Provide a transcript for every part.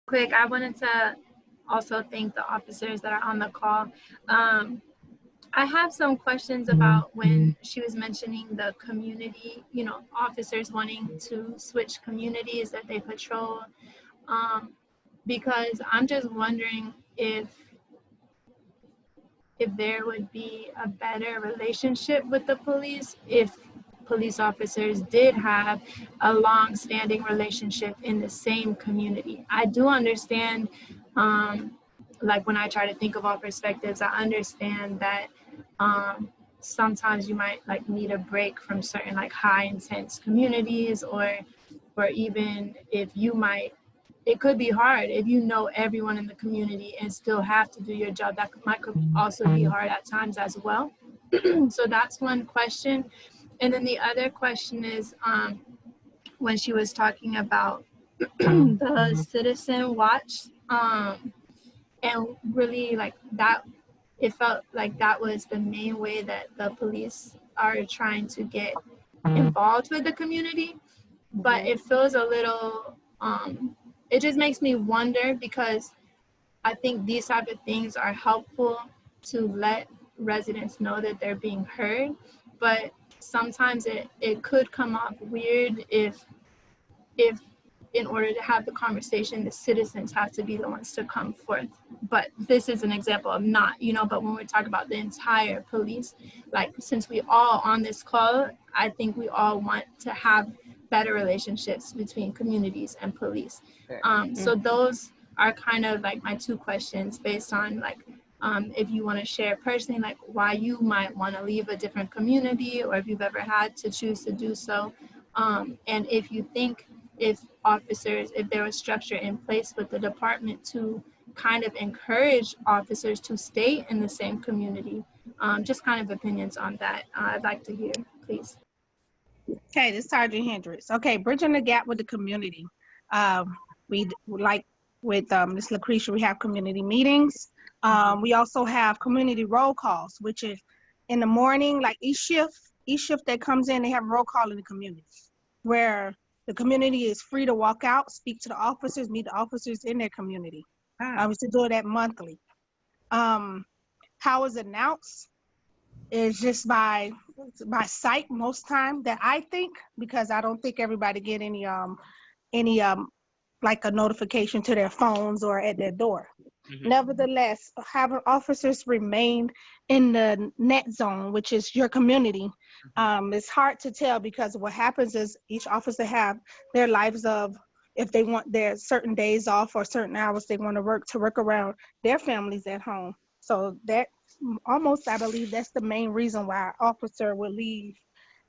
quick, I wanted to also thank the officers that are on the call. I have some questions about when she was mentioning the community, officers wanting to switch communities that they patrol. Because I'm just wondering if there would be a better relationship with the police if police officers did have a long-standing relationship in the same community. I do understand, like when I try to think of all perspectives, I understand that sometimes you might like need a break from certain like high intense communities, or even if you might, it could be hard if you know everyone in the community and still have to do your job. That could also be hard at times as well. So that's one question. And then the other question is, when she was talking about the citizen watch, and really like that, it felt like that was the main way that the police are trying to get involved with the community. But it feels a little, it just makes me wonder, because I think these type of things are helpful to let residents know that they're being heard, but sometimes it could come off weird if in order to have the conversation, the citizens have to be the ones to come forth. But this is an example of not, but when we talk about the entire police, like since we all on this call, I think we all want to have better relationships between communities and police. So those are kind of like my two questions based on like, if you want to share personally, like why you might want to leave a different community, or if you've ever had to choose to do so. And if you think if there was structure in place with the department to kind of encourage officers to stay in the same community, just kind of opinions on that. I'd like to hear, please. Okay, this is Sergeant Hendricks. Okay, bridging the gap with the community. We like with Ms. Lucretia, we have community meetings. We also have community roll calls, which is in the morning, like each shift that comes in, they have a roll call in the community where the community is free to walk out, speak to the officers, meet the officers in their community. I was to do that monthly. How is it announced? Is just by sight most time that I think, because I don't think everybody get any like a notification to their phones or at their door. Nevertheless, having officers remain in the net zone, which is your community, it's hard to tell, because what happens is each officer have their lives of, if they want their certain days off or certain hours they want to work around their families at home. So that almost, I believe that's the main reason why an officer will leave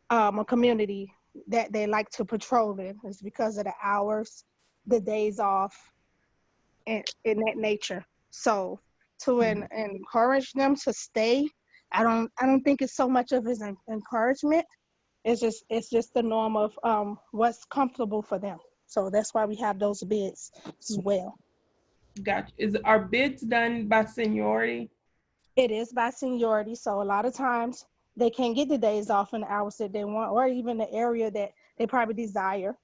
a community that they like to patrol in, is because of the hours, the days off, and in that nature. So to encourage them to stay, I don't think it's so much of an encouragement. It's just the norm of what's comfortable for them. So that's why we have those bids as well. Gotcha. Are bids done by seniority? It is by seniority. So a lot of times they can't get the days off in the hours that they want, or even the area that they probably desire.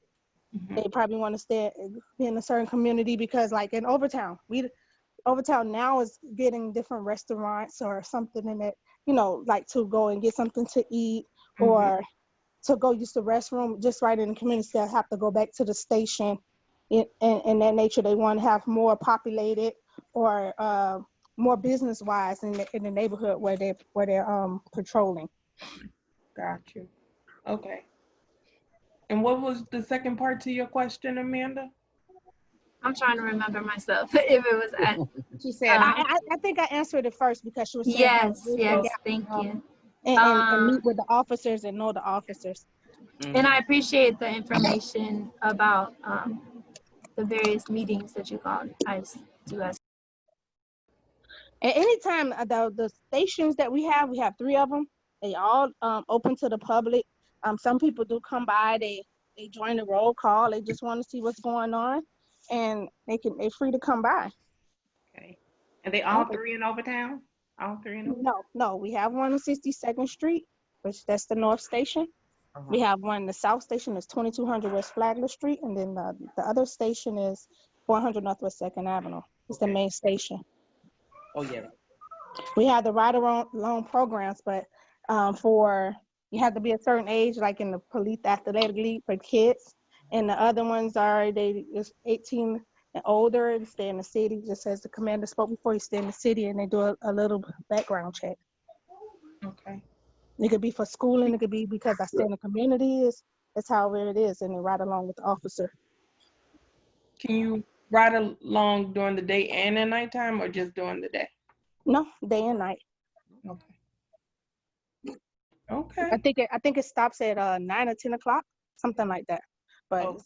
They probably want to stay in a certain community, because like in Overtown, Overtown now is getting different restaurants or something in it, like to go and get something to eat, or to go use the restroom just right in the community. They have to go back to the station. In that nature, they want to have more populated or more business wise in the neighborhood where they're patrolling. Got you. Okay. And what was the second part to your question, Amanda? I'm trying to remember myself if it was at. She said, I think I answered it first, because she was saying, yes, thank you. And meet with the officers and know the officers. And I appreciate the information about the various meetings that you called. I do as. At any time, the stations that we have 3 of them. They all open to the public. Some people do come by. They join the roll call. They just want to see what's going on, and they're free to come by. Okay. And they all 3 in Overtown? All 3 in Overtown? No. We have one on 62nd Street, which that's the North Station. We have one, the South Station is 2200 West Flagler Street, and then the other station is 400 Northwest 2nd Avenue. It's the Okay. main station. Oh, yeah. We have the ride-along programs, but you have to be a certain age, like in the police athletic league for kids, and the other ones are they is 18 and older and stay in the city. Just as the commander spoke before, you stay in the city and they do a little background check. Okay. It could be for schooling, it could be because I stay in the community. It's however it is, and they ride along with the officer. Can you ride along during the day and at nighttime, or just during the day? No, day and night. Okay. Okay. I think it stops at 9 or 10 o'clock, something like that. But Oh.